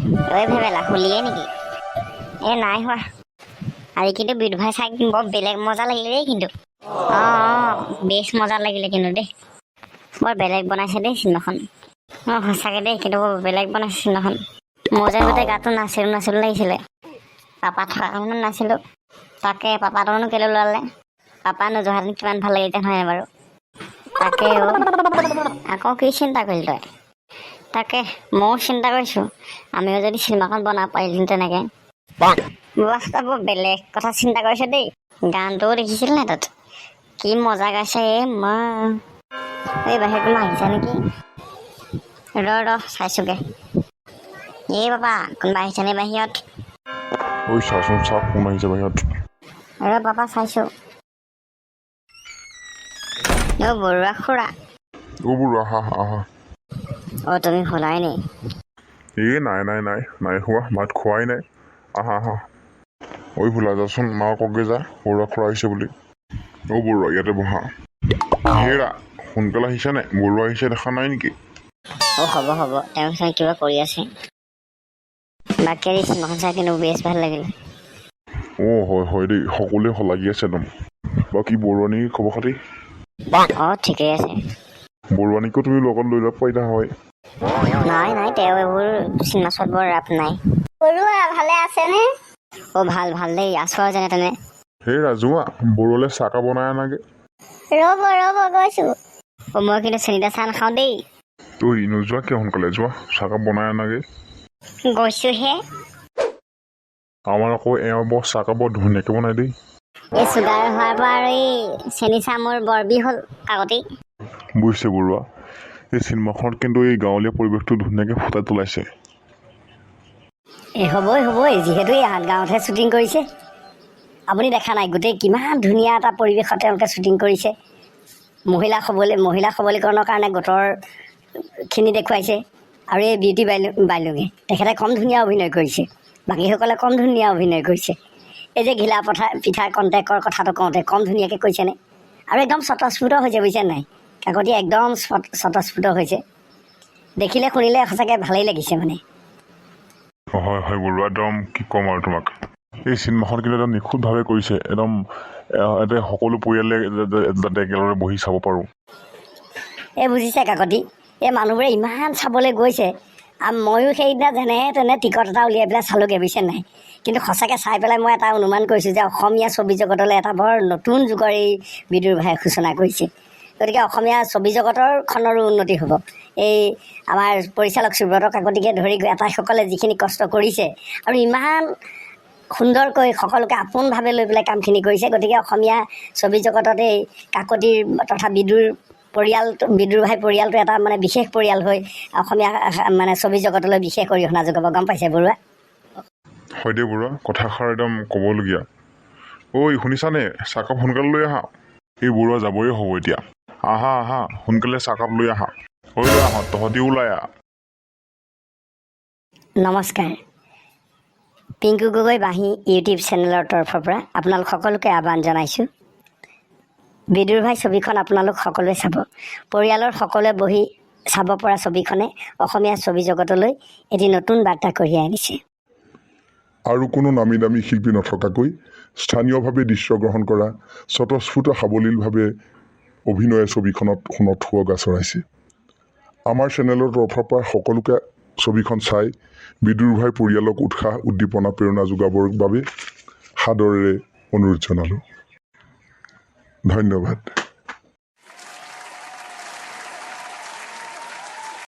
ঐ ভেবেলা শুলিয়ে নেকি? নাই হোৱা। আজি কিন্তু বিদুভাই চাই বৰ বেলেগ মজা লাগিলে দেই কিন্তু। বেছ মজা লাগিলে কিন্তু দেই। বৰ বেলেগ বনাইছে দেই চিনেমাখন। সঁচাকৈ দেই কিন্তু বৰ বেলেগ বনাইছে চিনেমাখন। মোৰ যেন গোটেই গাটো নাচিলো লাগিছিলে। পাপা থকা কাৰণে নাছিলোঁ। তাকে পাপাটোনো কেলৈ ওলালে? পাপা নোযোৱাহেঁতেন কিমান ভাল লাগিলে নহয় বাৰু। তাকে আকৌ কি চিন্তা কৰিলি তই? তাকে ময়ো চিন্তা কৰিছোঁ, আমিও যদি চিনেমাখন বনাব পাৰিলোঁ তেনেকৈ। বাস্তা বৰ বেলেগ কথা চিন্তা কৰিছে দেই। গানটোও দেখিছিল নে তাত? কি মজা গাইছে মা। এই বাহিৰত কোনোবা আহিছে নেকি? চাইছোগে। বাবা কোনোবা আহিছে নে বাহিৰত? চাচোন চাওক কোন আহিছে বাহিৰত। পাপা চাইছো। বৰুৱা খুৰা। বৰুৱা আহা। তুমি শুলাই নি? নাই খোৱা, ভাত খোৱাই নাই। আহা ভোলা যাচোন মাক কগে যা বৰুৱা খুৰা আহিছে বুলি। বৰুৱা ইয়াতে বহা। হেৰা সোনকালে আহিছে নে? বৰুৱা আহিছে দেখা নাই নেকি? হ'ব তেওঁ চাই কিবা কৰি আছে। বাকী চিনেমাখন চাই কিন্তু বেছ ভাল লাগিলে। হয় দেই, সকলোৱে লাগি আছে একদম। বাকী বৰুৱানীৰ খবৰ খাতি? ঠিকেই আছে। বৰুৱানীকো তুমি লগত লৈ যাব পাৰিলা হয়। নাই তেওঁ এইবোৰ চিনেমা চোৱাত বৰ ৰাপ নাই। বৰুৱা ভালে আছেনে? ভাল দেই, আছো আৰু যেনে তেনে। সেই ৰাজুৱা বৰুৱালৈ চাহকাপ বনাই আনাগে। ৰ'ব গৈছো। মই কিন্তু চেনিটা চাহ নাখাওঁ দেই। তই নোযোৱা কিয়? সোনকালে যোৱা, চাহকাপ বনাই আনাগে। গৈছোহে। আমাৰ আকৌ বৰ চাহকাপ বৰ ধুনীয়াকৈ বনাই দেই। এই চুগাৰ হোৱাৰ পৰা আৰু এই চেনি চাহ মোৰ বৰ বিষ হ'ল আগতে। বুজিছে বৰুৱা, এই চিনেমাখনত কিন্তু এই গাঁৱলীয়া পৰিৱেশটো ধুনীয়াকৈ ফুটাই তোলাইছে। হ'বই যিহেতু এই গাঁৱতহে শ্বুটিং কৰিছে। আপুনি দেখা নাই গোটেই কিমান ধুনীয়া এটা পৰিৱেশত তেওঁলোকে শ্বুটিং কৰিছে। মহিলা সবলীকৰণৰ কাৰণে গোটৰখিনি দেখুৱাইছে। আৰু এই বিউটি বাইলুঙে তেখেতে কম ধুনীয়া অভিনয় কৰিছে, বাকীসকলে কম ধুনীয়া অভিনয় কৰিছে। এই যে ঘিলা পিঠাৰ কণ্টেক্টৰ কথাটো কওঁতে কম ধুনীয়াকৈ কৈছেনে? আৰু একদম স্বতঃস্ফূৰ্ত হৈছে বুজিছে নাই? কাকতি একদম স্বতঃস্ফূৰ্ত হৈছে। দেখিলে শুনিলে সঁচাকৈ ভালেই লাগিছে মানে। হয় বৰুৱা, একদম কি ক'ম আৰু তোমাক। এই চিনেমাখন কিন্তু একদম নিখুঁতভাৱে কৰিছে। একদম ইয়াতে সকলো পৰিয়ালে যাতে একেলগে বহি চাব পাৰোঁ। বুজিছে কাকতি, এই মানুহবোৰে ইমান চাবলৈ গৈছে। ময়ো সেইদিনা যেনে তেনে টিকট এটা উলিয়াই পেলাই চালোগৈ বুজিছে নাই। কিন্তু সঁচাকৈ চাই পেলাই মই এটা অনুমান কৰিছোঁ যে অসমীয়া ছবি জগতলৈ এটা বৰ নতুন যুগৰ এই বিদুৰভাই সূচনা কৰিছে। গতিকে অসমীয়া ছবি জগতৰখনৰো উন্নতি হ'ব। এই আমাৰ পৰিচালক সুব্ৰত কাকতিকে ধৰি আটাইসকলে যিখিনি কষ্ট কৰিছে আৰু ইমান সুন্দৰকৈ সকলোকে আপোনভাৱে লৈ পেলাই কামখিনি কৰিছে, গতিকে অসমীয়া ছবি জগতত এই কাকতিৰ তথা বিদুৰভাই পৰিয়ালটো এটা মানে বিশেষ পৰিয়াল হৈ অসমীয়া মানে ছবি জগতলৈ বিশেষ অৰিহণা যোগাব। গম পাইছে বৰুৱা? হয় দেই বৰুৱা, কথাষাৰ একদম ক'বলগীয়া। শুনিছানে? চাহকাপ সোনকালে লৈ আহা। এই বৰুৱা যাবই হ'ব এতিয়া। আহা সোনকালে চাহকাপ লৈ আহা। আহা তহঁতি ওলাই আহ। নমস্কাৰ। পিংকু গগৈ বাঁহী ইউটিউব চেনেলৰ তৰফৰ পৰা আপোনালোক সকলোকে আহ্বান জনাইছোঁ। বিদুৰভাই ছবিখন আপোনালোক সকলোৱে চাব। পৰিয়ালৰ সকলোৱে বহি চাব পৰা ছবিখনে অসমীয়া ছবি জগতলৈ এটি নতুন বাৰ্তা কঢ়িয়াই আনিছে। আৰু কোনো নামী দামী শিল্পী নথকাকৈ স্থানীয়ভাৱে দৃশ্যগ্ৰহণ কৰা স্বতঃস্ফূৰ্ত সাৱলীলভাৱে অভিনয়ে ছবিখনত সোণত সুৱগা চৰাইছে। আমাৰ চেনেলৰ তৰফৰ পৰা সকলোকে ছবিখন চাই বিদুৰভাই পৰিয়ালক উৎসাহ উদ্দীপনা প্ৰেৰণা যোগাবৰ বাবে সাদৰেৰে অনুৰোধ জনালোঁ। ধন্যবাদ।